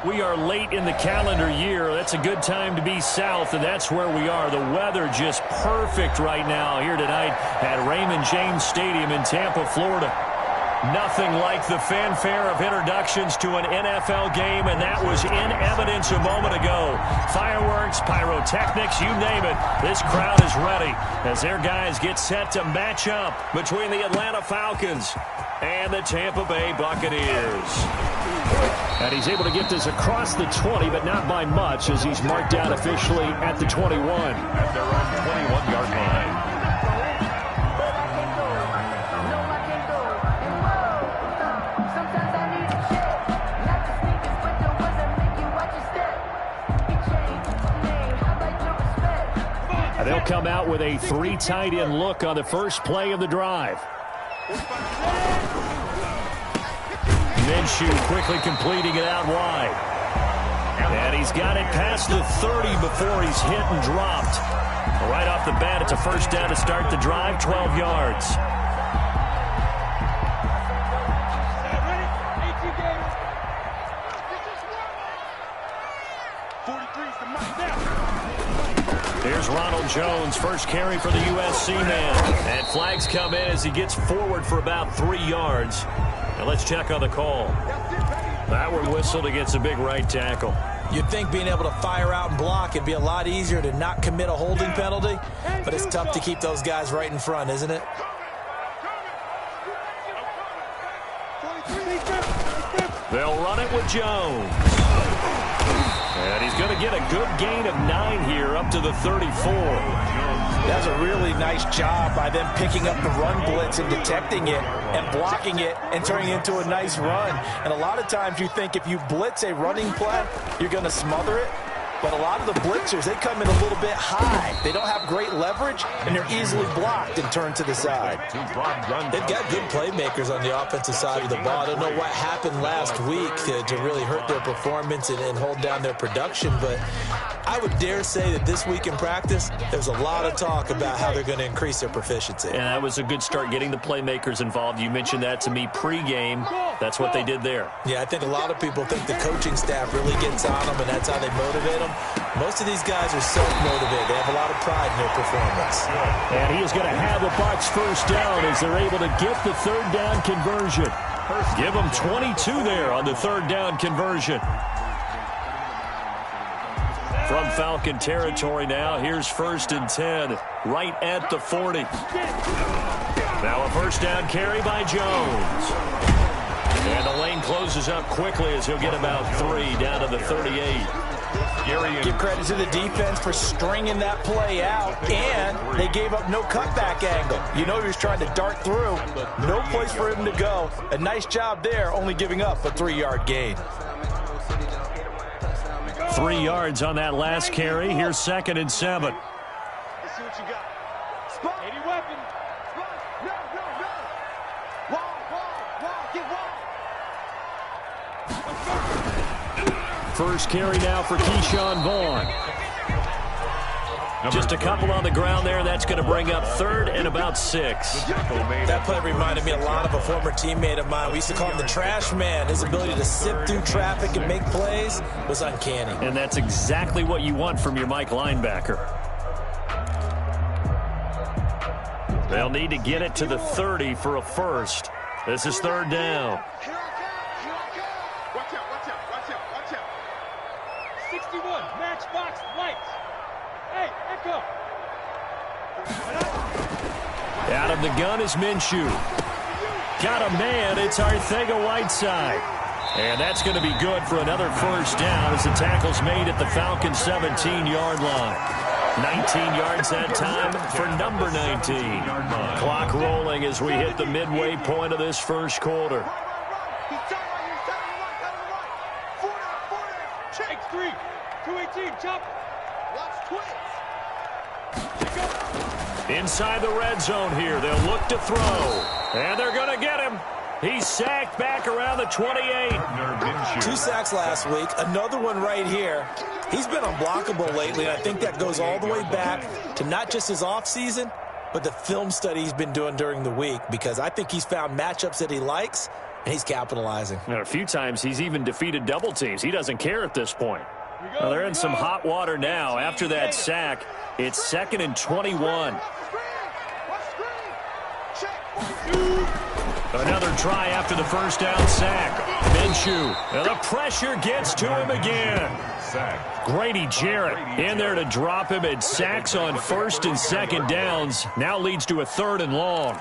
We are late in the calendar year. That's a good time to be south, and that's where we are. The weather just perfect right now here tonight at Raymond James Stadium in Tampa, Florida. Nothing like the fanfare of introductions to an NFL game, and that was in evidence a moment ago. Fireworks, pyrotechnics, you name it. This crowd is ready as their guys get set to match up between the Atlanta Falcons and the Tampa Bay Buccaneers. And he's able to get this across the 20, but not by much, as he's marked down officially at the 21. At their own 21-yard line. They'll come out with a 3 tight end look on the first play of the drive. Minshew quickly completing it out wide. And he's got it past the 30 before he's hit and dropped. Right off the bat, it's a first down to start the drive, 12 yards. Here's Ronald Jones, first carry for the USC man. And flags come in as he gets forward for about 3 yards. Now let's check on the call. Backward whistled against a big right tackle. You'd think being able to fire out and block it'd be a lot easier to not commit a holding penalty, but it's tough to keep those guys right in front, isn't it? They'll run it with Jones. And he's going to get a good gain of 9 here up to the 34. That's a really nice job by them picking up the run blitz and detecting it and blocking it and turning it into a nice run. And a lot of times you think if you blitz a running play, you're going to smother it. But a lot of the blitzers, they come in a little bit high. They don't have great leverage, and they're easily blocked and turned to the side. They've got good playmakers on the offensive side of the ball. I don't know what happened last week to really hurt their performance and hold down their production, but I would dare say that this week in practice, there's a lot of talk about how they're going to increase their proficiency. And that was a good start getting the playmakers involved. You mentioned that to me pregame. That's what they did there. Yeah, I think a lot of people think the coaching staff really gets on them, and that's how they motivate them. Most of these guys are self-motivated. They have a lot of pride in their performance. And he is going to have the Bucs first down as they're able to get the third down conversion. Give them 22 there on the third down conversion. From Falcon territory now, here's 1st and 10, right at the 40. Now a first down carry by Jones. And the lane closes up quickly as he'll get about 3 down to the 38. Give credit to the defense for stringing that play out, and they gave up no cutback angle. You know he was trying to dart through. No place for him to go. A nice job there, only giving up a 3-yard gain. 3 yards on that last carry. Here's 2nd and 7. Let's see what you got. Spot. Any weapon. Spot. No. Wall. Get wall. First carry now for Keyshawn Vaughn. Just a couple on the ground there. That's going to bring up 3rd and about 6. That play reminded me a lot of a former teammate of mine. We used to call him the trash man. His ability to sift through traffic and make plays was uncanny. And that's exactly what you want from your Mike linebacker. They'll need to get it to the 30 for a first. This is 3rd down. Watch out. 61, matchbox, lights. Hey, Echo. Out of the gun is Minshew. Got a man. It's Arcega-Whiteside. And that's going to be good for another first down as the tackle's made at the Falcons' 17-yard line. 19 yards that time for number 19. Clock rolling as we hit the midway point of this first quarter. Check 3, 218, chop. Watch twins. Inside the red zone here. They'll look to throw. And they're going to get him. He's sacked back around the 28. 2 sacks last week. Another one right here. He's been unblockable lately, and I think that goes all the way back to not just his offseason, but the film study he's been doing during the week, because I think he's found matchups that he likes, and he's capitalizing. And a few times he's even defeated double teams. He doesn't care at this point. Well, they're in some hot water now. After that sack, it's 2nd and 21. Another try after the first down sack. Minshew, and the pressure gets to him again. Grady Jarrett in there to drop him, and sacks on 1st and 2nd downs. Now leads to a 3rd and long.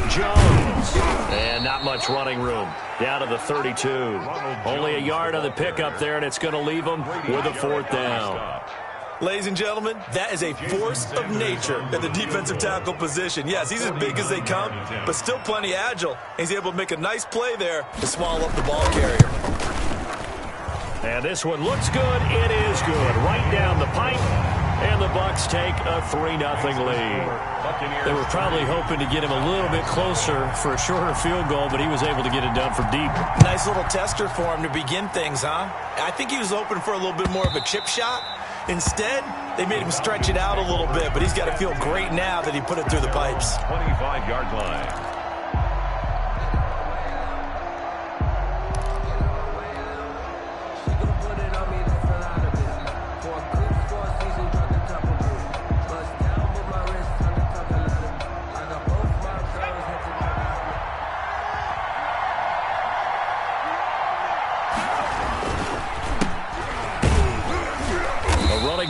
Jones. And not much running room. Down to the 32. Only a yard on the pickup there, and it's going to leave them with a 4th down. Ladies and gentlemen, that is a force of nature at the defensive tackle position. Yes, he's as big as they come, but still plenty agile. He's able to make a nice play there to swallow up the ball carrier. And this one looks good. It is good. Right down the pipe. And the Bucs take a 3-0 lead. They were probably hoping to get him a little bit closer for a shorter field goal, but he was able to get it done from deep. Nice little tester for him to begin things, huh? I think he was hoping for a little bit more of a chip shot. Instead, they made him stretch it out a little bit, but he's got to feel great now that he put it through the pipes. 25-yard line.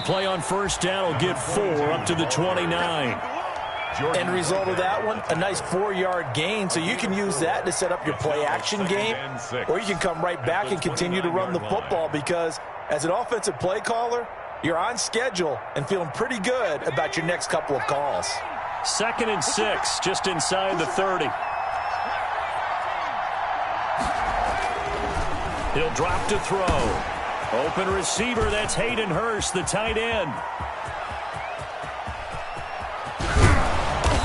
Play on 1st down will get 4 up to the 29. End result of that one, a nice 4-yard gain, so you can use that to set up your play-action game, or you can come right back and continue to run the football because as an offensive play caller, you're on schedule and feeling pretty good about your next couple of calls. 2nd and 6, just inside the 30. He'll drop to throw. Open receiver, that's Hayden Hurst, the tight end.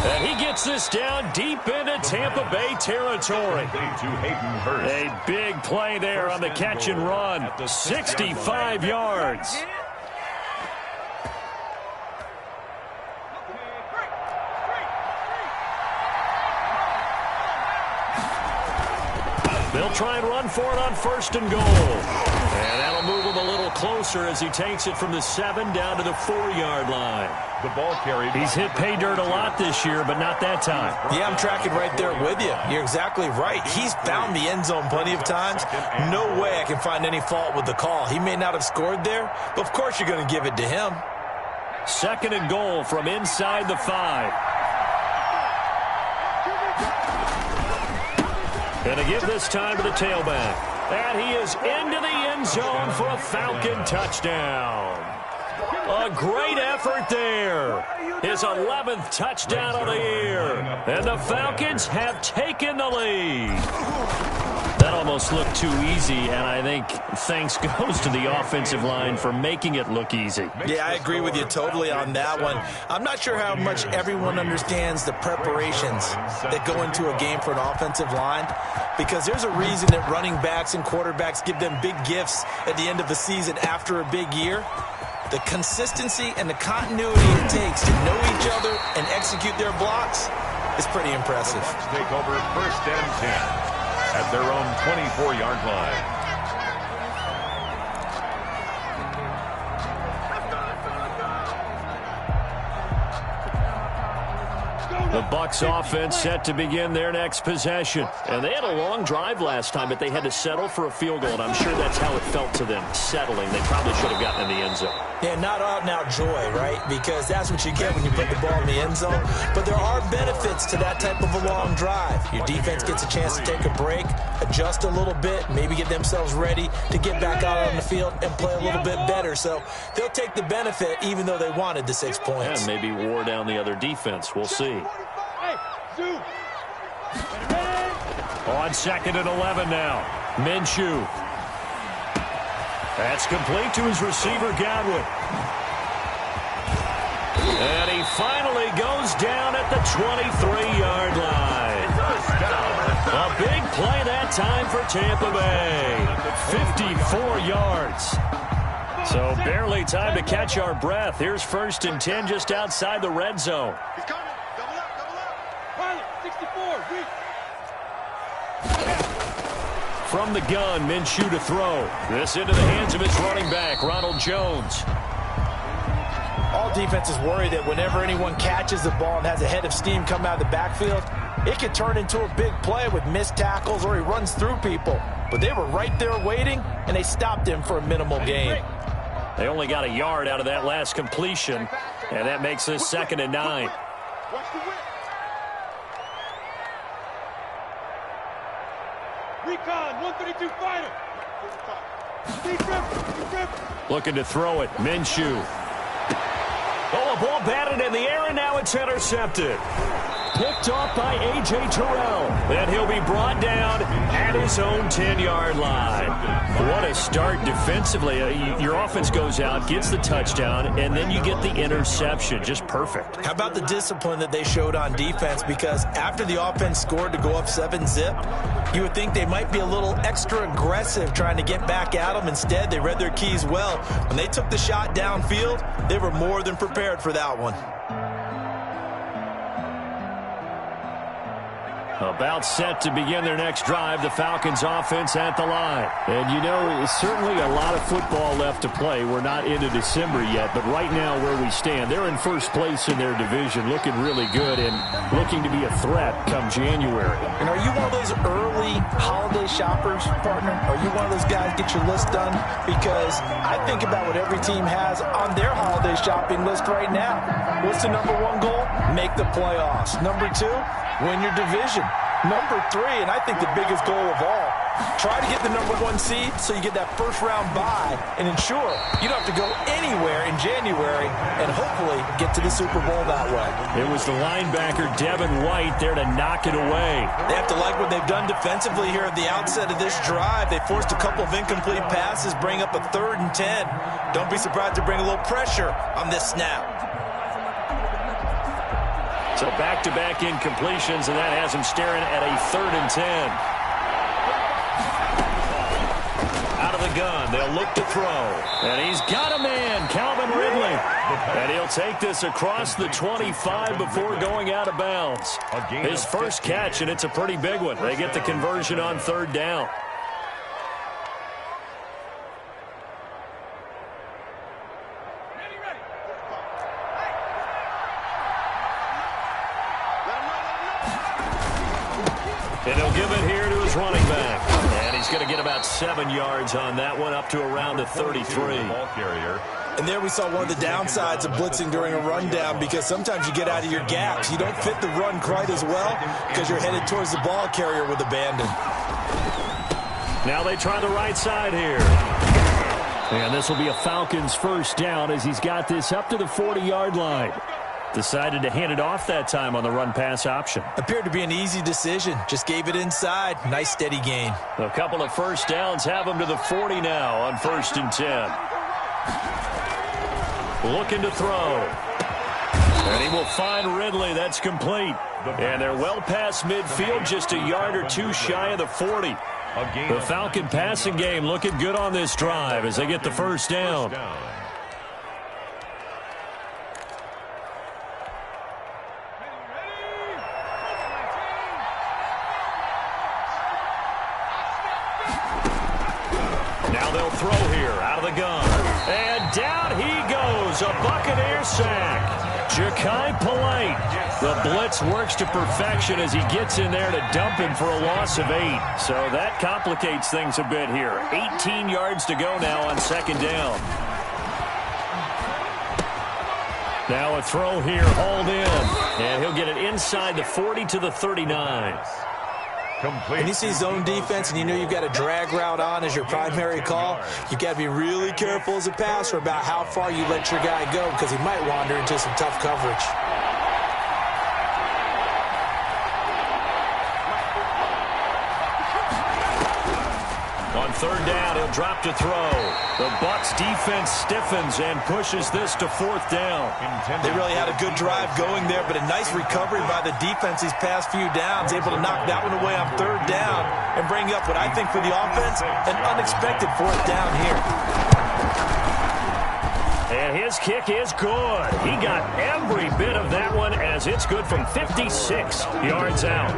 And he gets this down deep into Tampa Bay territory. A big play there on the catch and run. 65 yards. They'll try and run for it on 1st and goal. And that'll move him a little closer as he takes it from the 7 down to the 4-yard line. The ball carried. He's hit pay dirt a lot this year, but not that time. Yeah, I'm tracking right there with you. You're exactly right. He's found the end zone plenty of times. No way I can find any fault with the call. He may not have scored there, but of course you're going to give it to him. 2nd and goal from inside the 5. And to give this time to the tailback. And he is into the end zone for a Falcon touchdown. A great effort there. His 11th touchdown of the year. And the Falcons have taken the lead. That almost looked too easy, and I think thanks goes to the offensive line for making it look easy. Yeah, I agree with you totally on that one. I'm not sure how much everyone understands the preparations that go into a game for an offensive line, because there's a reason that running backs and quarterbacks give them big gifts at the end of the season after a big year. The consistency and the continuity it takes to know each other and execute their blocks is pretty impressive. Take over 1st and 10. At their own 24-yard line. The Bucs offense set to begin their next possession. And they had a long drive last time, but they had to settle for a field goal, and I'm sure that's how it felt to them, settling. They probably should have gotten in the end zone. Yeah, not out-and-out joy, right? Because that's what you get when you put the ball in the end zone. But there are benefits to that type of a long drive. Your defense gets a chance to take a break, adjust a little bit, maybe get themselves ready to get back out on the field and play a little bit better. So they'll take the benefit even though they wanted the 6 points. And maybe wore down the other defense. We'll see. On 2nd and 11 now. Minshew. That's complete to his receiver, Godwin. And he finally goes down at the 23-yard line. A big play that time for Tampa Bay. 54 yards. So barely time to catch our breath. Here's 1st and 10 just outside the red zone. He's coming. Double up, double up. Pilot, 64, reach. From the gun, Minshew to throw. This into the hands of his running back, Ronald Jones. All defenses worry that whenever anyone catches the ball and has a head of steam come out of the backfield, it could turn into a big play with missed tackles or he runs through people. But they were right there waiting, and they stopped him for a minimal gain. They only got a yard out of that last completion, and that makes this 2nd and 9. Watch the whip. Recon, 132 fighter. Looking to throw it. Minshew. Oh, a ball batted in the air, and now it's intercepted. Picked off by A.J. Terrell. Then he'll be brought down at his own 10-yard line. What a start defensively. Your offense goes out, gets the touchdown, and then you get the interception. Just perfect. How about the discipline that they showed on defense? Because after the offense scored to go up 7-zip, you would think they might be a little extra aggressive trying to get back at them. Instead, they read their keys well. When they took the shot downfield, they were more than prepared for that one. About set to begin their next drive, the Falcons offense at the line. And you know, certainly a lot of football left to play. We're not into December yet, but right now where we stand, they're in first place in their division, looking really good and looking to be a threat come January. And are you one of those early holiday shoppers, partner? Are you one of those guys get your list done? Because I think about what every team has on their holiday shopping list right now. What's the number 1 goal? Make the playoffs. Number 2, win your division. Number 3, and I think the biggest goal of all, try to get the number 1 seed so you get that first-round bye and ensure you don't have to go anywhere in January and hopefully get to the Super Bowl that way. It was the linebacker, Devin White, there to knock it away. They have to like what they've done defensively here at the outset of this drive. They forced a couple of incomplete passes, bring up a 3rd and 10. Don't be surprised to bring a little pressure on this snap. So back-to-back incompletions, and that has him staring at a 3rd and 10. Out of the gun, they'll look to throw. And he's got a man, Calvin Ridley. And he'll take this across the 25 before going out of bounds. His first catch, and it's a pretty big one. They get the conversion on 3rd down. And he'll give it here to his running back. And he's going to get about 7 yards on that one, up to around the 33. And there we saw one of the downsides of blitzing during a rundown, because sometimes you get out of your gaps. You don't fit the run quite as well because you're headed towards the ball carrier with abandon. Now they try the right side here. And this will be a Falcons first down as he's got this up to the 40-yard line. Decided to hand it off that time on the run-pass option. Appeared to be an easy decision. Just gave it inside. Nice steady gain. A couple of first downs have him to the 40 now on 1st and 10. Looking to throw. And he will find Ridley. That's complete. And they're well past midfield, just a yard or 2 shy of the 40. The Falcon passing game looking good on this drive as they get the first down. Now they'll throw here out of the gun. And down he goes. A Buccaneer sack. Ja'Kai Polite. The blitz works to perfection as he gets in there to dump him for a loss of 8. So that complicates things a bit here. 18 yards to go now on 2nd down. Now a throw here, hauled in. And he'll get it inside the 40 to the 39. Complete. When you see zone defense and you know you've got a drag route on as your primary call, you've got to be really careful as a passer about how far you let your guy go because he might wander into some tough coverage. On third down, he'll drop to throw. The Bucs defense stiffens and pushes this to fourth down. They really had a good drive going there, but a nice recovery by the defense these past few downs, able to knock that one away on third down and bring up what I think for the offense, an unexpected fourth down here. And his kick is good. He got every bit of that one as it's good from 56 yards out.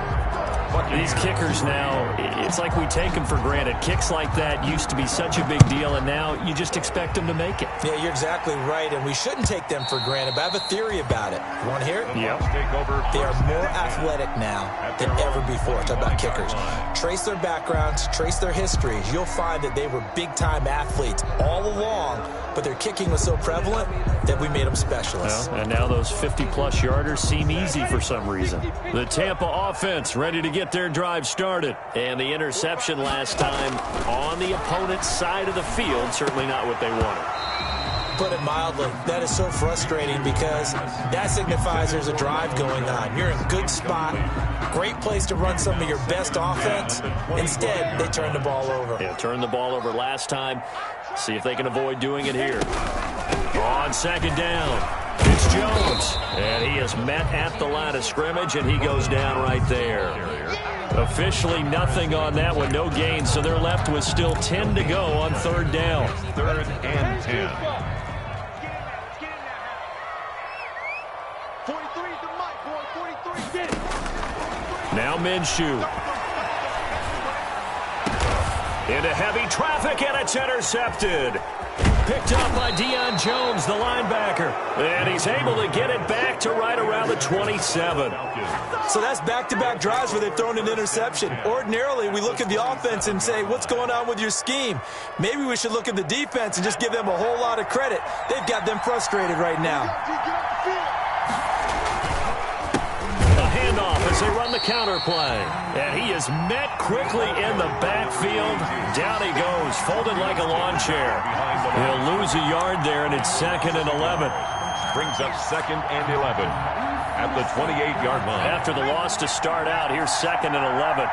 These kickers now, it's like we take them for granted. Kicks like that used to be such a big deal, and now you just expect them to make it. Yeah, you're exactly right, and we shouldn't take them for granted, but I have a theory about it. You want to hear it? Yep. They are more athletic now than ever before. Talk about kickers. Trace their backgrounds, trace their histories. You'll find that they were big-time athletes all along, but their kicking was so prevalent that we made them specialists. Well, and now those 50-plus yarders seem easy for some reason. The Tampa offense ready to get their drive started. And the interception last time on the opponent's side of the field, certainly not what they wanted. Put it mildly, that is so frustrating because that signifies there's a drive going on. You're in a good spot, great place to run some of your best offense. Instead, they turn the ball over. Yeah, turned the ball over last time. See if they can avoid doing it here. On second down, it's Jones. And he is met at the line of scrimmage, and he goes down right there. Officially nothing on that one, no gain, so they're left with still 10 to go on third down. Third and 10. 43 is the mic, boy. 43, get it. Now Minshew. Into heavy traffic, and it's intercepted. Picked up by Deion Jones, the linebacker. And he's able to get it back to right around the 27. So that's back-to-back drives where they've thrown an interception. Ordinarily, we look at the offense and say, what's going on with your scheme? Maybe we should look at the defense and just give them a whole lot of credit. They've got them frustrated right now. A handoff as they run the counter play. And he is met quickly in the backfield. Down he goes, folded like a lawn chair. He'll lose a yard there, and it's 2nd and 11. Brings up 2nd and 11 at the 28-yard line. After the loss to start out, here's 2nd and 11.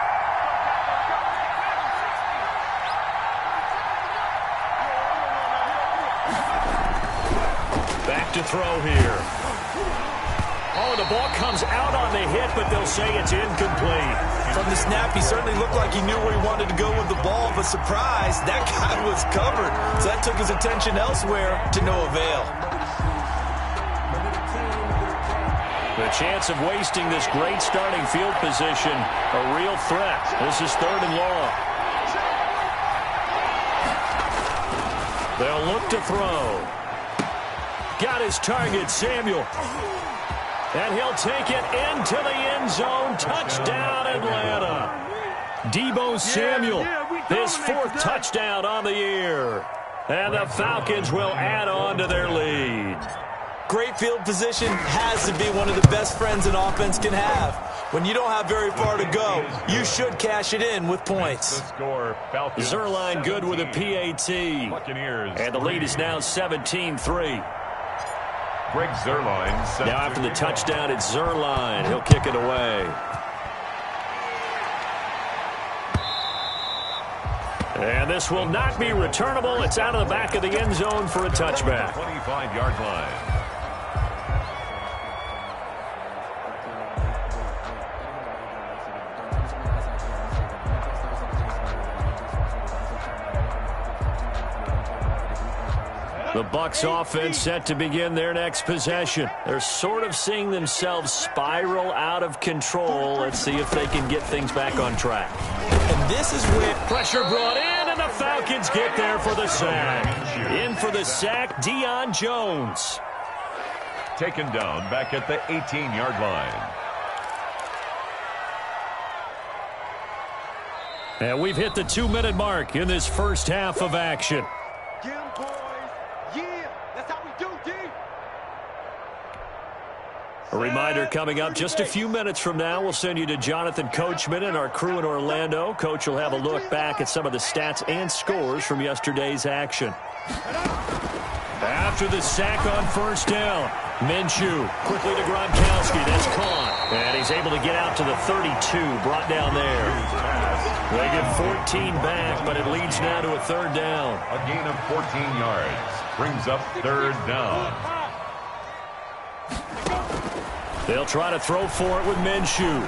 Back to throw here. Oh, the ball comes out on the hit, but they'll say it's incomplete. From the snap, he certainly looked like he knew where he wanted to go with the ball, but surprise, that guy was covered. So that took his attention elsewhere to no avail. The chance of wasting this great starting field position, a real threat. This is 3rd and long. They'll look to throw. Got his target, Samuel. And he'll take it into the end zone. Touchdown, Atlanta. Deebo Samuel, his 4th touchdown on the year. And the Falcons will add on to their lead. Great field position has to be one of the best friends an offense can have. When you don't have very far to go, you should cash it in with points. The score, Falcons. Zerline good with a PAT. Buccaneers. And the lead is now 17-3. Greg Zerline. Now after the touchdown, it's Zerline. He'll kick it away. And this will not be returnable. It's out of the back of the end zone for a touchback. 25-yard line. The Bucs offense set to begin their next possession. They're sort of seeing themselves spiral out of control. Let's see if they can get things back on track. And this is where Pressure brought in, and the Falcons get there for the sack. In for the sack, Deion Jones. Taken down back at the 18-yard line. And we've hit the 2-minute mark in this first half of action. Get 'em, boys. Yeah, that's how we do, D. A reminder coming up just a few minutes from now, we'll send you to Jonathan Coachman and our crew in Orlando. Coach will have a look back at some of the stats and scores from yesterday's action. After the sack on first down, Minshew quickly to Gronkowski. That's caught. And he's able to get out to the 32, brought down there. They get 14 back, but it leads now to a third down. A gain of 14 yards brings up third down. They'll try to throw for it with Minshew.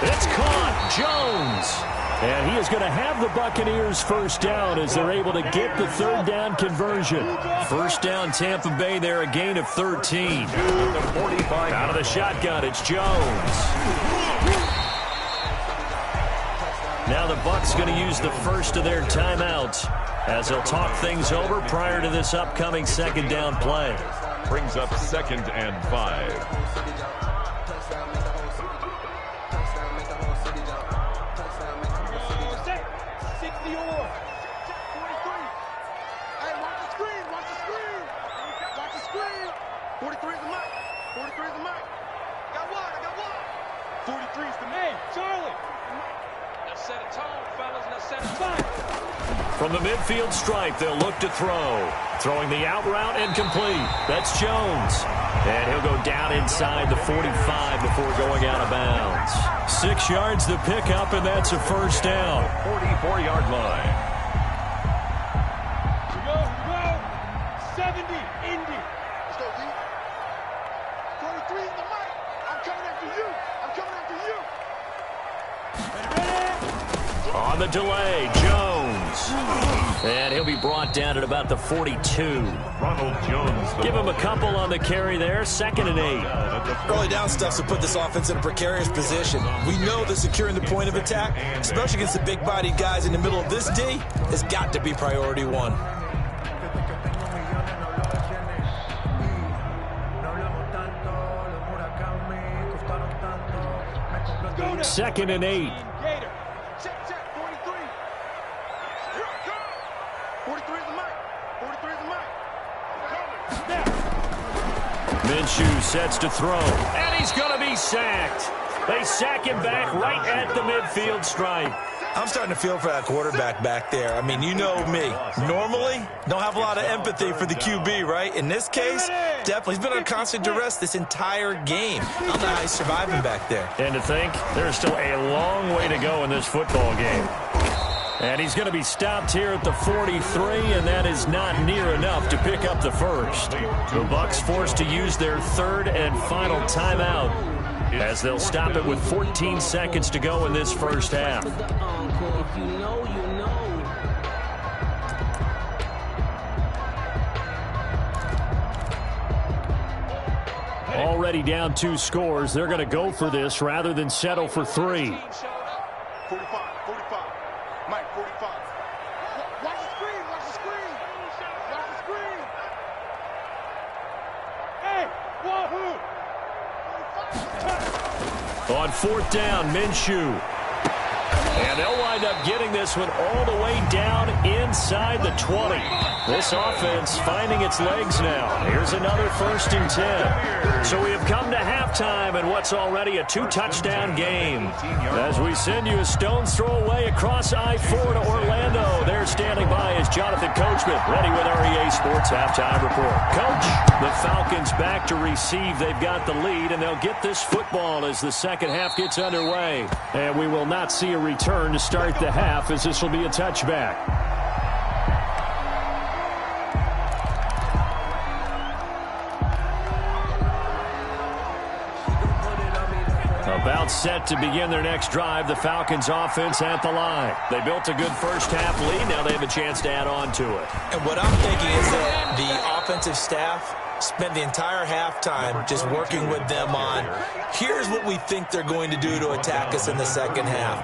It's caught. Jones. And he is going to have the Buccaneers first down as they're able to get the third down conversion. First down, Tampa Bay there, a gain of 13. Out of the shotgun, it's Jones. Now the Bucs going to use the first of their timeouts as they'll talk things over prior to this upcoming second down play. Brings up 2nd and 5. From the midfield stripe, they'll look to throw. Throwing the out route and complete. That's Jones. And he'll go down inside the 45 before going out of bounds. 6 yards the pickup, and that's a first down. 44-yard line. Here we go. 70, Indy. Let's go, D. 43 in the mic. I'm coming after you. I'm coming after you. Ready? On the delay, Jones. And he'll be brought down at about the 42. Ronald Jones. Give him a couple on the carry there. 2nd and 8. Early down stuff's to put this offense in a precarious position. We know that securing the point of attack, especially against the big-bodied guys in the middle of this D, has got to be priority one. 2nd and 8. Gator. Check, 43. Here I come. 43 is the mic. 43 is the mic. Minshew sets to throw. And he's going to be sacked. They sack him back right at the midfield stripe. I'm starting to feel for that quarterback back there. I mean, you know me. Normally, don't have a lot of empathy for the QB, right? In this case, definitely. He's been under constant duress this entire game. I don't know how he's surviving back there. And to think, there's still a long way to go in this football game. And he's going to be stopped here at the 43, and that is not near enough to pick up the first. The Bucs forced to use their third and final timeout as they'll stop it with 14 seconds to go in this first half. Already down 2 scores. They're going to go for this rather than settle for 3. 45. Mike, 45. Watch the screen. Watch the screen. Watch the screen. Hey, wahoo. On 4th down, Minshew. And they'll wind up getting this one all the way down inside the 20. This offense finding its legs now. Here's another 1st and 10. So we have come to halftime in what's already a 2-touchdown game. As we send you a stone's throw away across I-4 to Orlando. There standing by is Jonathan Coachman, ready with our EA Sports Halftime Report. Coach, the Falcons back to receive. They've got the lead, and they'll get this football as the second half gets underway. And we will not see a return to start the half, as this will be a touchback. About set to begin their next drive, the Falcons offense at the line. They built a good first half lead. Now they have a chance to add on to it. And what I'm thinking is that the offensive staff spent the entire halftime just working with them on, here's what we think they're going to do to attack us in the second half.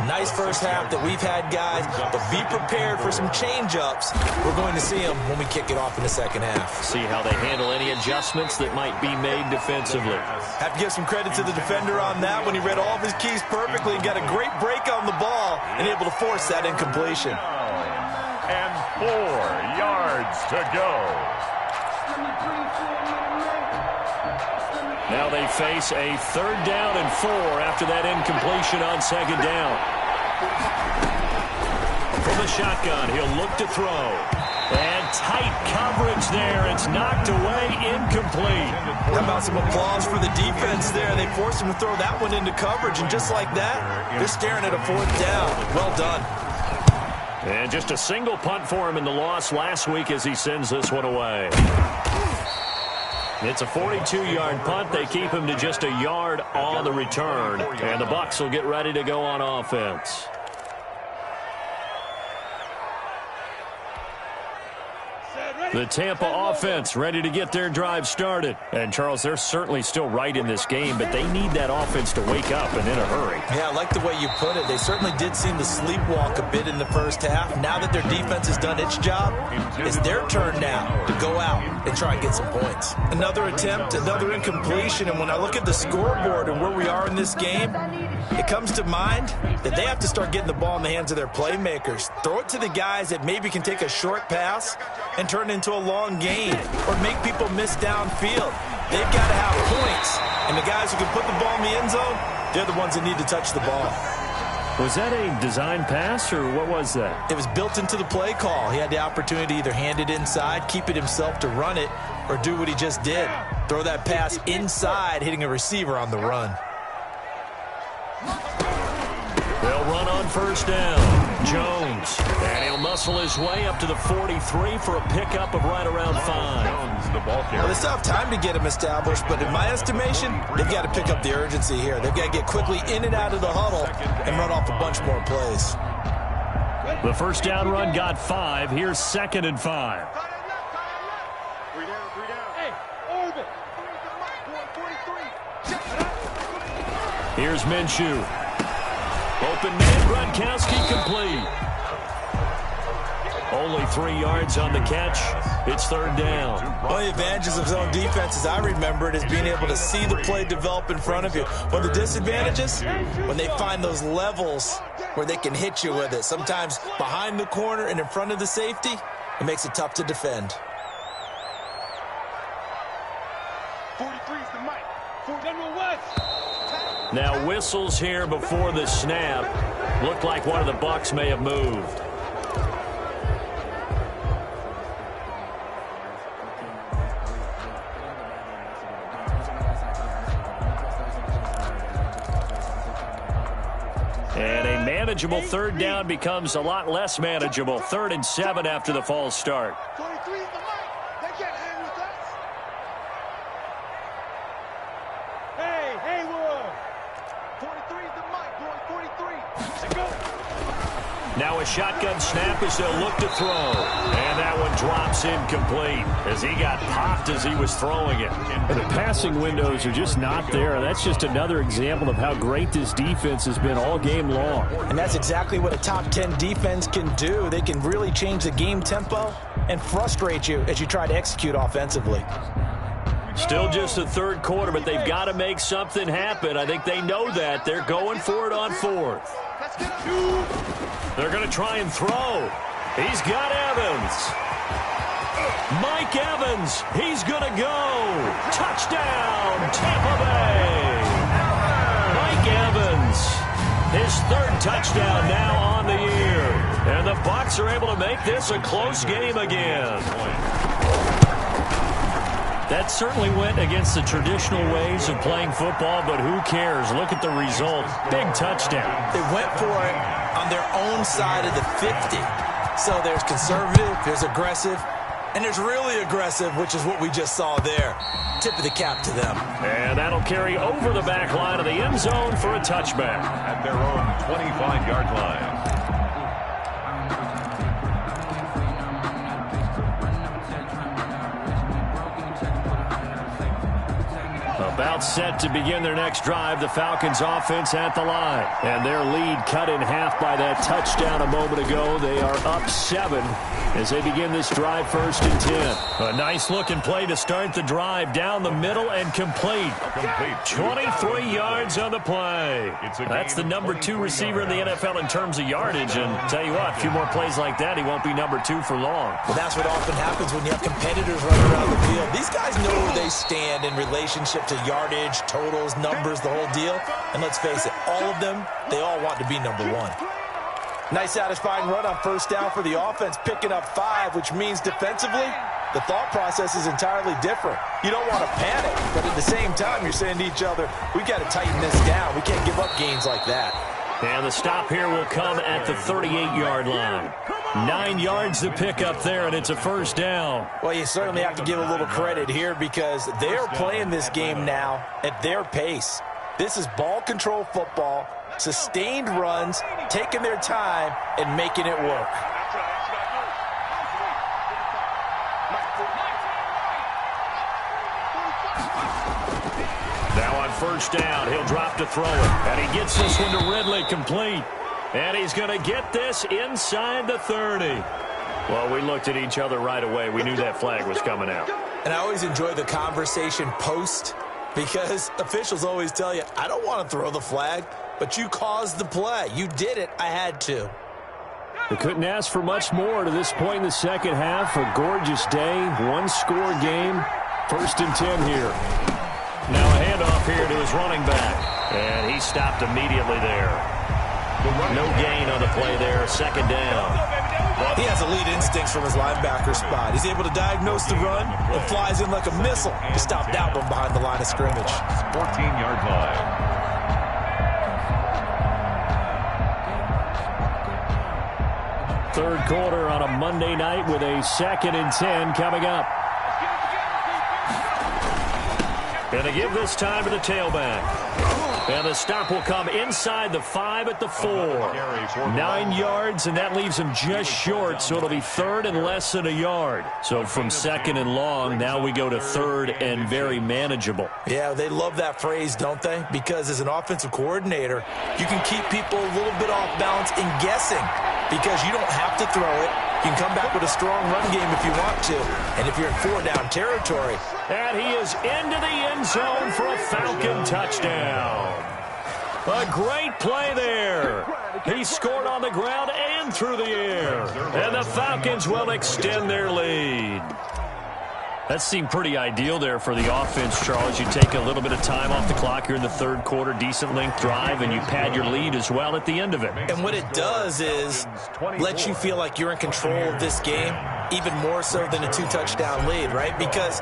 Nice first half that we've had, guys, but be prepared for some change-ups. We're going to see them when we kick it off in the second half. See how they handle any adjustments that might be made defensively. Have to give some credit to the defender on that when he read all of his keys perfectly and got a great break on the ball and able to force that incompletion. And 4 yards to go. Now they face a 3rd down and 4 after that incompletion on 2nd down. From the shotgun, he'll look to throw. And tight coverage there. It's knocked away, incomplete. How about some applause for the defense there? They forced him to throw that one into coverage, and just like that, they're staring at a 4th down. Well done. And just a single punt for him in the loss last week as he sends this one away. It's a 42-yard punt. They keep him to just a yard on the return. And the Bucs will get ready to go on offense. The Tampa offense ready to get their drive started. And, Charles, they're certainly still right in this game, but they need that offense to wake up and in a hurry. Yeah, I like the way you put it. They certainly did seem to sleepwalk a bit in the first half. Now that their defense has done its job, it's their turn now to go out and try and get some points. Another attempt, another incompletion, and when I look at the scoreboard and where we are in this game, it comes to mind that they have to start getting the ball in the hands of their playmakers. Throw it to the guys that maybe can take a short pass and turn it into a long gain or make people miss downfield. They've got to have points, and the guys who can put the ball in the end zone, they're the ones that need to touch the ball. Was that a design pass, or what was that? It was built into the play call. He had the opportunity to either hand it inside, keep it himself to run it, or do what he just did. Throw that pass inside, hitting a receiver on the run. They'll run on 1st down. Jones. And he'll muscle his way up to the 43 for a pickup of right around 5. Well, they still have time to get him established, but in my estimation, they've got to pick up the urgency here. They've got to get quickly in and out of the huddle and run off a bunch more plays. The 1st down run got 5. Here's 2nd and 5. Here's Minshew. Open man, Gronkowski complete. Only 3 yards on the catch. It's 3rd down. One of the advantages of zone defense, as I remember it, is being able to see the play develop in front of you. One of the disadvantages, when they find those levels where they can hit you with it. Sometimes behind the corner and in front of the safety, it makes it tough to defend. 43 is the mic. 4 General West. Now whistles here before the snap. Looked like one of the Bucs may have moved. And a manageable 3rd down becomes a lot less manageable. 3rd and 7 after the false start. 23 is the mic. They can't hang with us. Hey, Haywood. 43 is the mic, boy. 43. Let's go. Now a shotgun snap as they'll look to throw. And that one drops incomplete as he got popped as he was throwing it. And the passing windows are just not there. That's just another example of how great this defense has been all game long. And that's exactly what a top 10 defense can do. They can really change the game tempo and frustrate you as you try to execute offensively. Still just the 3rd quarter, but they've got to make something happen. I think they know that. They're going for it on 4th. They're going to try and throw. He's got Evans. Mike Evans. He's going to go. Touchdown, Tampa Bay. Mike Evans. His 3rd touchdown now on the year. And the Bucs are able to make this a close game again. That certainly went against the traditional ways of playing football, but who cares? Look at the result. Big touchdown. They went for it on their own side of the 50. So there's conservative, there's aggressive, and there's really aggressive, which is what we just saw there. Tip of the cap to them. And that'll carry over the back line of the end zone for a touchback. At their own 25-yard line. About set to begin their next drive, the Falcons offense at the line. And their lead cut in half by that touchdown a moment ago. They are up 7 as they begin this drive 1st and 10. A nice-looking play to start the drive down the middle and complete. 23 yards on the play. That's the number 2 receiver in the NFL in terms of yardage. And tell you what, a few more plays like that, he won't be number 2 for long. Well, that's what often happens when you have competitors running around the field. These guys know where they stand in relationship to yardage yardage, totals, numbers, the whole deal. And let's face it, all of them, they all want to be number one. Nice satisfying run on first down for the offense, picking up 5, which means defensively, the thought process is entirely different. You don't want to panic, but at the same time, you're saying to each other, we've got to tighten this down. We can't give up gains like that. And the stop here will come at the 38-yard line. 9 yards to pick up there, and it's a first down. Well, you certainly have to give a little credit here because they're playing this game now at their pace. This is ball control football, sustained runs, taking their time, and making it work. Now on first down, he'll drop to throw it. And he gets this one to Ridley, complete. And he's going to get this inside the 30. Well, we looked at each other right away. We knew that flag was coming out. And I always enjoy the conversation post because officials always tell you, I don't want to throw the flag, but you caused the play. You did it. I had to. We couldn't ask for much more to this point in the second half. A gorgeous day, one-score game. 1st and 10 here. Now a handoff here to his running back. And he stopped immediately there. No gain on the play there. 2nd down. He has elite instincts from his linebacker spot. He's able to diagnose the run and flies in like a missile to stop that one behind the line of scrimmage. 14-yard line. Third quarter on a Monday night with a 2nd and 10 coming up. Going to give this time to the tailback. And the stop will come inside the 5 at the 4. 9 yards, and that leaves him just short, so it'll be 3rd and less than a yard. So from 2nd and long, now we go to 3rd and very manageable. Yeah, they love that phrase, don't they? Because as an offensive coordinator, you can keep people a little bit off balance and guessing because you don't have to throw it. You can come back with a strong run game if you want to. And if you're in 4-down territory. And he is into the end zone for a Falcon touchdown. A great play there. He scored on the ground and through the air. And the Falcons will extend their lead. That seemed pretty ideal there for the offense, Charles. You take a little bit of time off the clock here in the third quarter, decent length drive, and you pad your lead as well at the end of it. And what it does is let you feel like you're in control of this game, even more so than a 2-touchdown lead, right? Because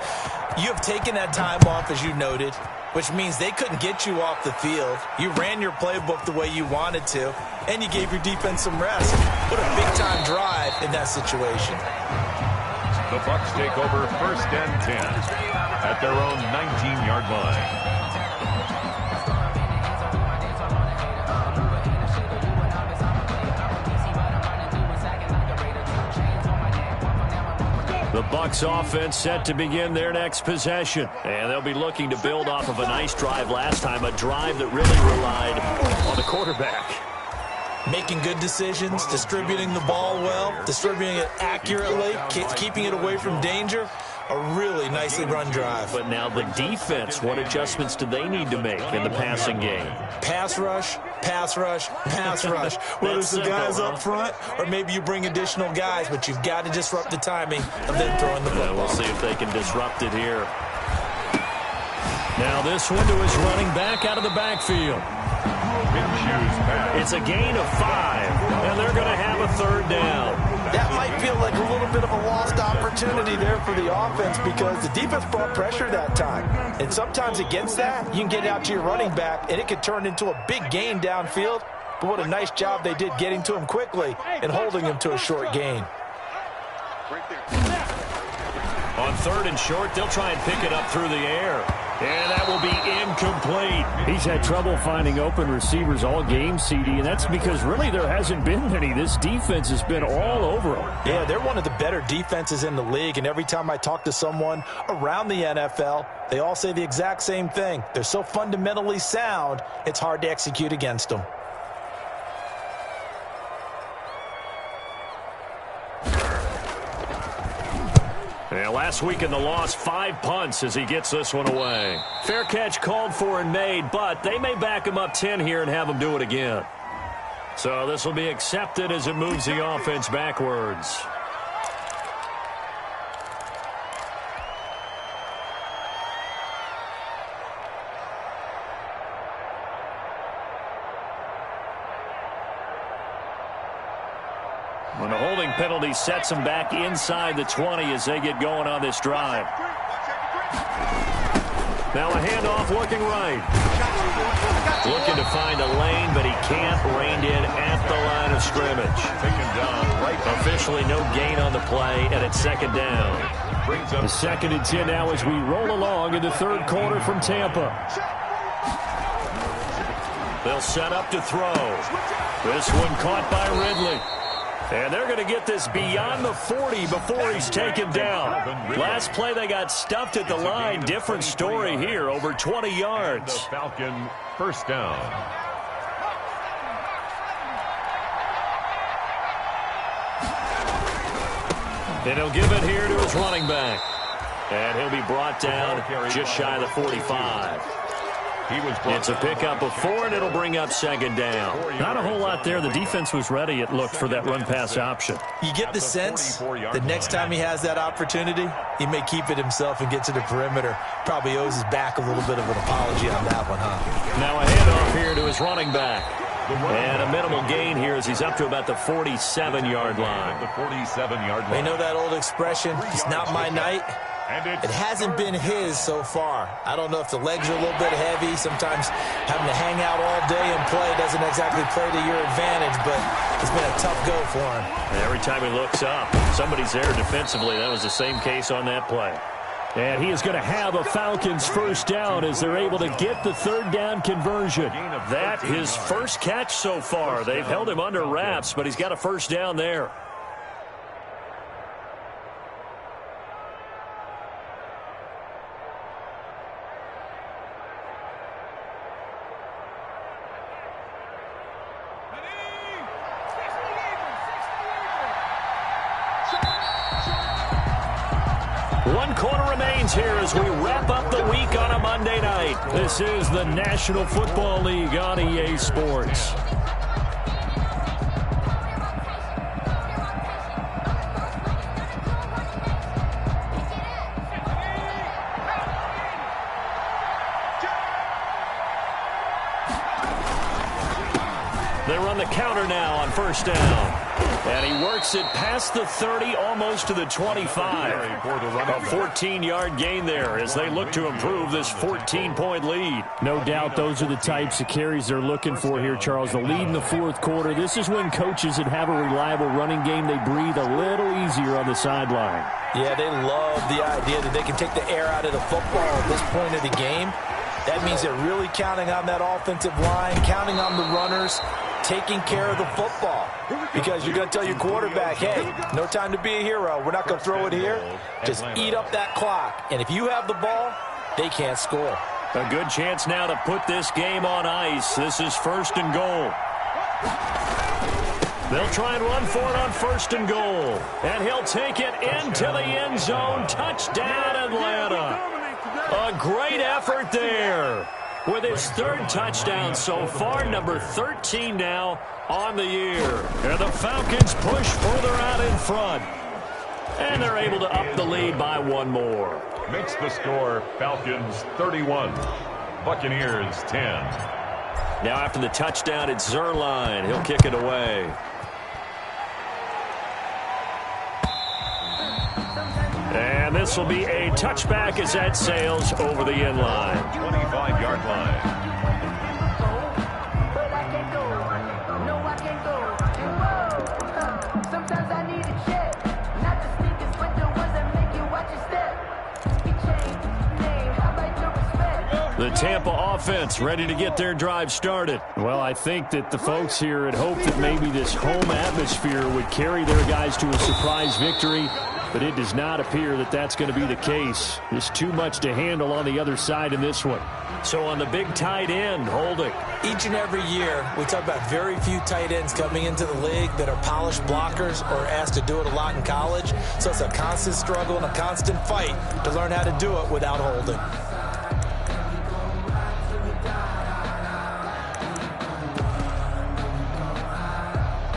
you have taken that time off, as you noted, which means they couldn't get you off the field. You ran your playbook the way you wanted to, and you gave your defense some rest. What a big-time drive in that situation. The Bucs take over 1st and 10 at their own 19-yard line. The Bucs offense set to begin their next possession. And they'll be looking to build off of a nice drive last time, a drive that really relied on the quarterback. Making good decisions, distributing the ball well, distributing it accurately, keeping it away from danger. A really nicely run drive. But now the defense, what adjustments do they need to make in the passing game? Pass rush, pass rush, pass rush. Whether it's the guys up front or maybe you bring additional guys, but you've got to disrupt the timing of them throwing the football. We'll see if they can disrupt it here. Now this one to his running back out of the backfield. It's a gain of 5, and they're going to have a 3rd down. That might feel like a little bit of a lost opportunity there for the offense because the defense brought pressure that time. And sometimes against that, you can get out to your running back, and it could turn into a big gain downfield. But what a nice job they did getting to him quickly and holding him to a short gain. On 3rd and short, they'll try and pick it up through the air. And that will be incomplete. He's had trouble finding open receivers all game, CD, and that's because really there hasn't been any. This defense has been all over them. Yeah, they're one of the better defenses in the league, and every time I talk to someone around the NFL, they all say the exact same thing. They're so fundamentally sound, it's hard to execute against them. Yeah, last week in the loss, 5 punts as he gets this one away. Fair catch called for and made, but they may back him up 10 here and have him do it again. So this will be accepted as it moves the offense backwards. When the holding penalty sets them back inside the 20 as they get going on this drive. Now a handoff looking right. Looking to find a lane, but he can't. Reined in at the line of scrimmage. Taken down right. Officially no gain on the play, and it's second down. The 2nd and 10 now as we roll along in the third quarter from Tampa. They'll set up to throw. This one caught by Ridley. And they're going to get this beyond the 40 before he's taken down. Last play they got stuffed at the line. Different story here, over 20 yards. The Falcon first down. And he'll give it here to his running back. And he'll be brought down just shy of the 45. It's a pickup of 4, and it'll bring up second down. Not a whole lot there. The defense was ready, it looked, for that run-pass option. You get the sense the next time he has that opportunity, he may keep it himself and get to the perimeter. Probably owes his back a little bit of an apology on that one, huh? Now a handoff here to his running back. And a minimal gain here as he's up to about the 47-yard line. The 47-yard line. They know that old expression, it's not my night. It hasn't been his so far. I don't know if the legs are a little bit heavy. Sometimes having to hang out all day and play doesn't exactly play to your advantage, but it's been a tough go for him. And every time he looks up, somebody's there defensively. That was the same case on that play. And he is going to have a Falcons first down as they're able to get the third down conversion. That his first catch so far. They've held him under wraps, but he's got a first down there. One quarter remains here as we wrap up the week on a Monday night. This is the National Football League on EA Sports. They run the counter now on first down. And he works it past the 30, almost to the 25. A 14-yard gain there as they look to improve this 14-point lead. No doubt those are the types of carries they're looking for here, Charles. The lead in the fourth quarter. This is when coaches that have a reliable running game, they breathe a little easier on the sideline. Yeah, they love the idea that they can take the air out of the football at this point of the game. That means they're really counting on that offensive line, counting on the runners, taking care of the football. Because you're going to tell your quarterback, hey, no time to be a hero. We're not going to throw it here. Just eat up that clock. And if you have the ball, they can't score. A good chance now to put this game on ice. This is first and goal. They'll try and run for it on first and goal. And he'll take it into the end zone. Touchdown, Atlanta. A great effort there. With his third touchdown so far, number 13 now on the year. And the Falcons push further out in front. And they're able to up the lead by one more. Makes the score Falcons 31, Buccaneers 10. Now after the touchdown, it's Zerline. He'll kick it away. And this will be a touchback as that sails over the end line. 25-yard line. The Tampa offense ready to get their drive started. Well, I think that the folks here had hoped that maybe this home atmosphere would carry their guys to a surprise victory, but it does not appear that that's going to be the case. There's too much to handle on the other side in this one. So on the big tight end, Holding. Each and every year, we talk about very few tight ends coming into the league that are polished blockers or asked to do it a lot in college. So it's a constant struggle and a constant fight to learn how to do it without holding.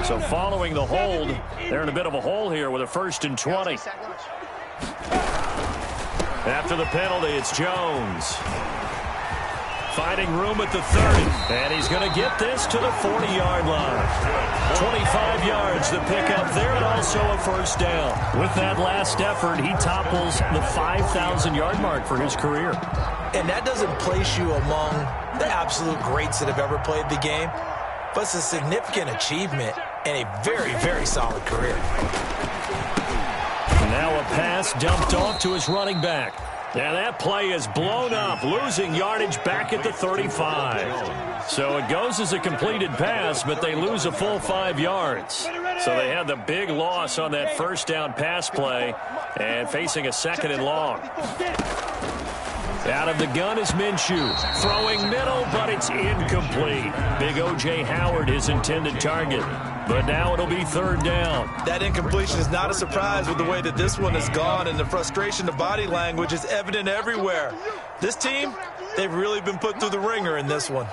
So following the hold, they're in a bit of a hole here with a 1st and 20. After the penalty, it's Jones. finding room at the 30. And he's going to get this to the 40-yard line. 25 yards the pickup there, and also a first down. With that last effort, he topples the 5,000-yard mark for his career. And that doesn't place you among the absolute greats that have ever played the game, but it's a significant achievement and a very, very solid career. Now a pass dumped off to his running back. And that play is blown up, losing yardage back at the 35. So it goes as a completed pass, but they lose a full 5 yards. So they had the big loss on that first down pass play and facing a second and long. Out of the gun is Minshew. Throwing middle, but it's incomplete. Big O.J. Howard, his intended target. But now it'll be third down. That incompletion is not a surprise with the way that this one has gone, and the frustration, the body language is evident everywhere. This team, they've really been put through the ringer in this one.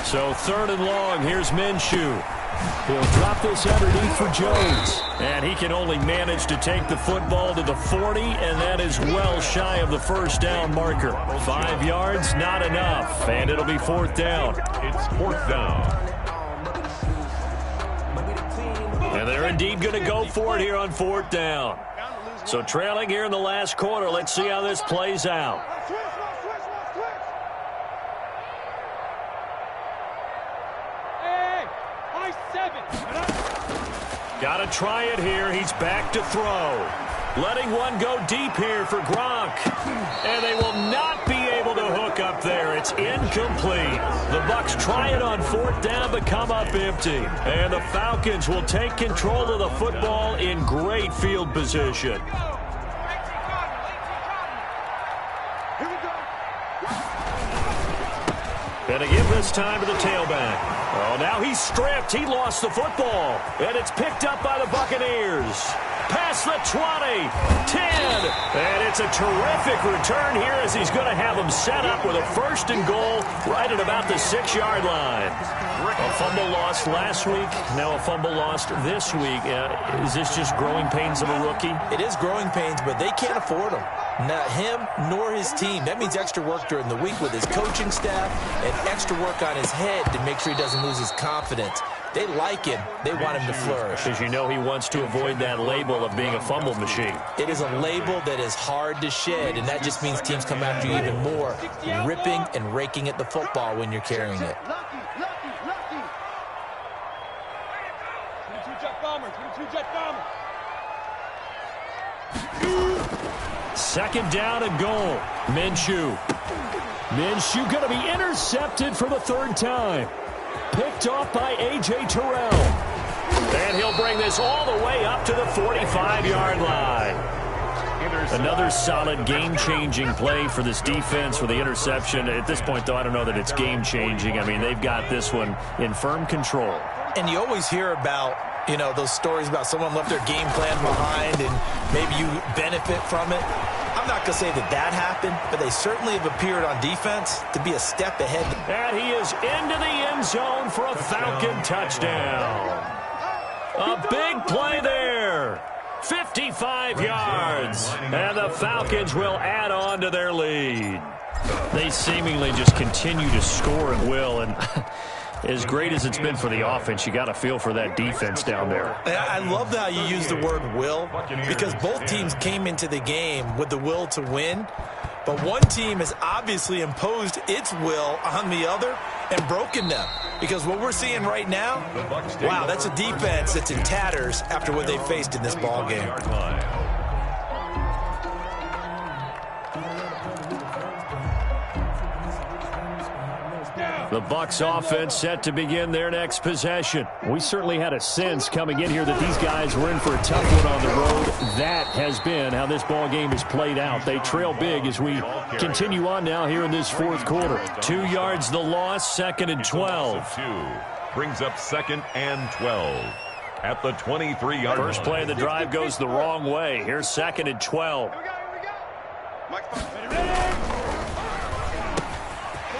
So third and long, here's Minshew. He'll drop this underneath for Jones. And he can only manage to take the football to the 40, and that is well shy of the first down marker. 5 yards, not enough, and it'll be fourth down. It's fourth down. And they're indeed going to go for it here on fourth down. So trailing here in the last quarter, let's see how this plays out. Got to try it here. He's back to throw. Letting one go deep here for Gronk. And they will not be able to hook up there. It's incomplete. The Bucs try it on fourth down but come up empty. And the Falcons will take control of the football in great field position. Gonna give this time to the tailback. Oh, now he's stripped. He lost the football. And it's picked up by the Buccaneers. Past the 20, 10. And it's a terrific return here as he's going to have them set up with a first and goal right at about the 6-yard line. A fumble lost last week. Now a fumble lost this week. Is this just growing pains of a rookie? It is growing pains, but they can't afford them. Not him nor his team. That means extra work during the week with his coaching staff and extra work on his head to make sure he doesn't lose his confidence. They like him. They want him to flourish. Because you know he wants to avoid that label of being a fumble machine. It is a label that is hard to shed, and that just means teams come after you even more, ripping and raking at the football when you're carrying it. Second down and goal. Minshew. Minshew going to be intercepted for the third time. Picked off by A.J. Terrell. And he'll bring this all the way up to the 45-yard line. Another solid game-changing play for this defense for the interception. At this point, though, I don't know that it's game-changing. I mean, they've got this one in firm control. And you always hear about, you know, those stories about someone left their game plan behind and maybe you benefit from it. I'm not going to say that that happened, but they certainly have appeared on defense to be a step ahead. And he is into the end zone for a Falcon touchdown. A big play there. 55 yards. And the Falcons will add on to their lead. They seemingly just continue to score at will, and as great as it's been for the offense, you got to feel for that defense down there. I love how you use the word will, because both teams came into the game with the will to win, but one team has obviously imposed its will on the other and broken them. Because what we're seeing right now, wow, that's a defense that's in tatters after what they faced in this ball game. The Bucs offense set to begin their next possession. We certainly had a sense coming in here that these guys were in for a tough one on the road. That has been how this ball game has played out. They trail big as we continue on now here in this fourth quarter. 2 yards the loss, second and 12. Brings up second and 12 at the 23-yard line. First play of the drive goes the wrong way. Here's second and 12.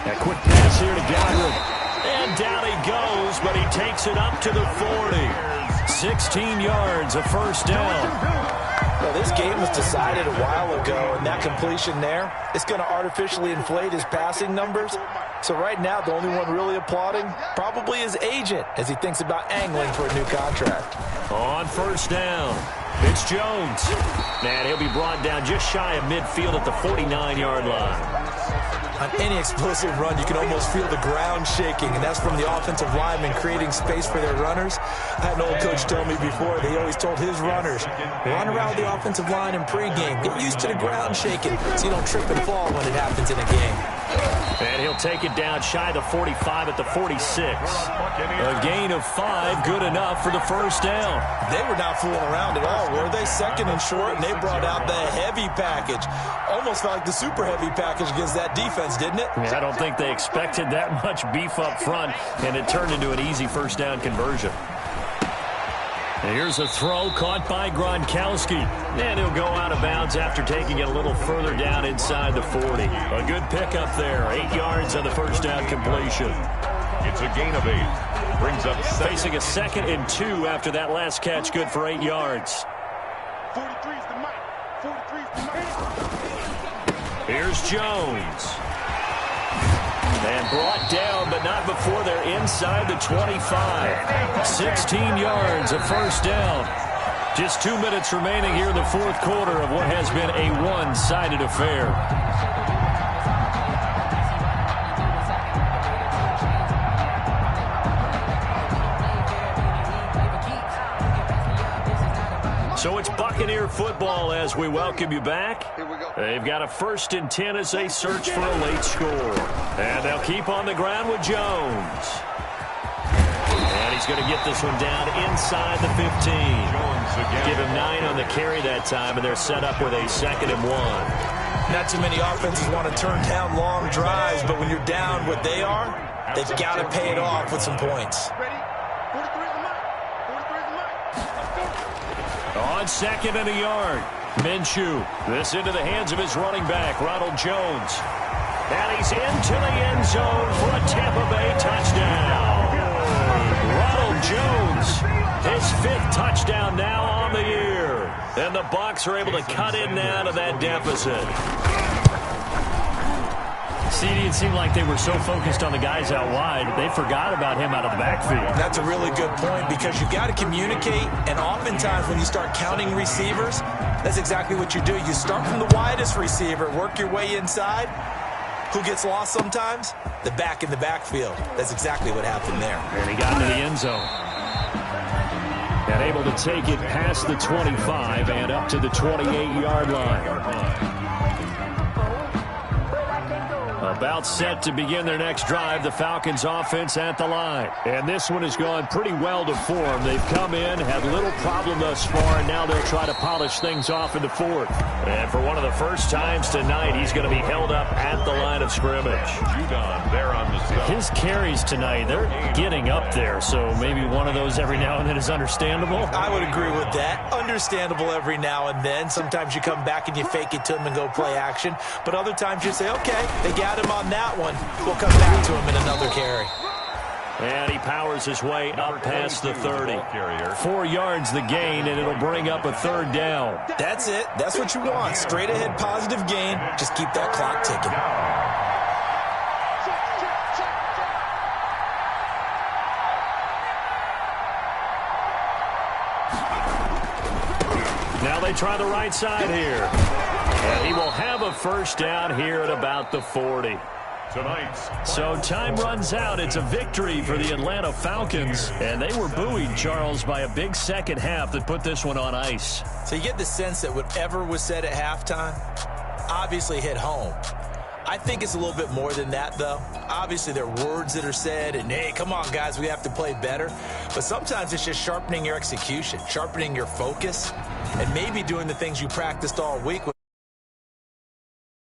A quick pass here to Godwin. And down he goes, but he takes it up to the 40. 16 yards, a first down. Well, this game was decided a while ago, and that completion there is going to artificially inflate his passing numbers. So right now, the only one really applauding probably his agent as he thinks about angling for a new contract. On first down, it's Jones. Man, he'll be brought down just shy of midfield at the 49-yard line. On any explosive run, you can almost feel the ground shaking, and that's from the offensive linemen creating space for their runners. I had an old coach tell me before, they always told his runners, run around the offensive line in pregame. Get used to the ground shaking so you don't trip and fall when it happens in a game. And he'll take it down shy of the 45 at the 46. A gain of 5, good enough for the first down. They were not fooling around at all, were they? Second and short, and they brought out the heavy package. Almost felt like the super heavy package against that defense, didn't it? I don't think they expected that much beef up front, and it turned into an easy first down conversion. And here's a throw caught by Gronkowski. And he'll go out of bounds after taking it a little further down inside the 40. A good pickup there. 8 yards on the first down completion. It's a gain of 8. Brings up facing a 2nd and 2 after that last catch, good for 8 yards. 43's the mic. 43's the mic. Here's Jones. And brought down, but not before they're inside the 25. 16 yards, a first down. Just 2 minutes remaining here in the fourth quarter of what has been a one-sided affair. So it's Buccaneer football as we welcome you back. They've got a 1st and 10 as they search for a late score. And they'll keep on the ground with Jones. And he's going to get this one down inside the 15. Give him 9 on the carry that time, and they're set up with a 2nd and 1. Not too many offenses want to turn down long drives, but when you're down what they are, they've got to pay it off with some points. On 2nd and a yard, Minshew. This into the hands of his running back, Ronald Jones. And he's into the end zone for a Tampa Bay touchdown. Ronald Jones, his 5th touchdown now on the year. And the Bucs are able to cut in now to that deficit. It seemed like they were so focused on the guys out wide, they forgot about him out of the backfield. That's a really good point because you've got to communicate, and oftentimes when you start counting receivers, that's exactly what you do. You start from the widest receiver, work your way inside. Who gets lost sometimes? The back in the backfield. That's exactly what happened there. And he got into the end zone. And able to take it past the 25 and up to the 28-yard line. About set to begin their next drive, the Falcons offense at the line. And this one has gone pretty well to form. They've come in, had little problem thus far, and now they'll try to polish things off in the 4th. And for one of the first times tonight, he's going to be held up at the line of scrimmage. There on the stop. His carries tonight, they're getting up there, so maybe one of those every now and then is understandable. I would agree with that. Understandable every now and then. Sometimes you come back and you fake it to him and go play action. But other times you say, okay, they got him on that one. We'll come back to him in another carry. And he powers his way up past the 30. 4 yards the gain, and it'll bring up a 3rd down. That's it. That's what you want. Straight ahead positive gain. Just keep that clock ticking. Now they try the right side here. And he will have a first down here at about the 40. So time runs out. It's a victory for the Atlanta Falcons. And they were buoyed, Charles, by a big second half that put this one on ice. So you get the sense that whatever was said at halftime obviously hit home. I think it's a little bit more than that, though. Obviously, there are words that are said, and, hey, come on, guys, we have to play better. But sometimes it's just sharpening your execution, sharpening your focus, and maybe doing the things you practiced all week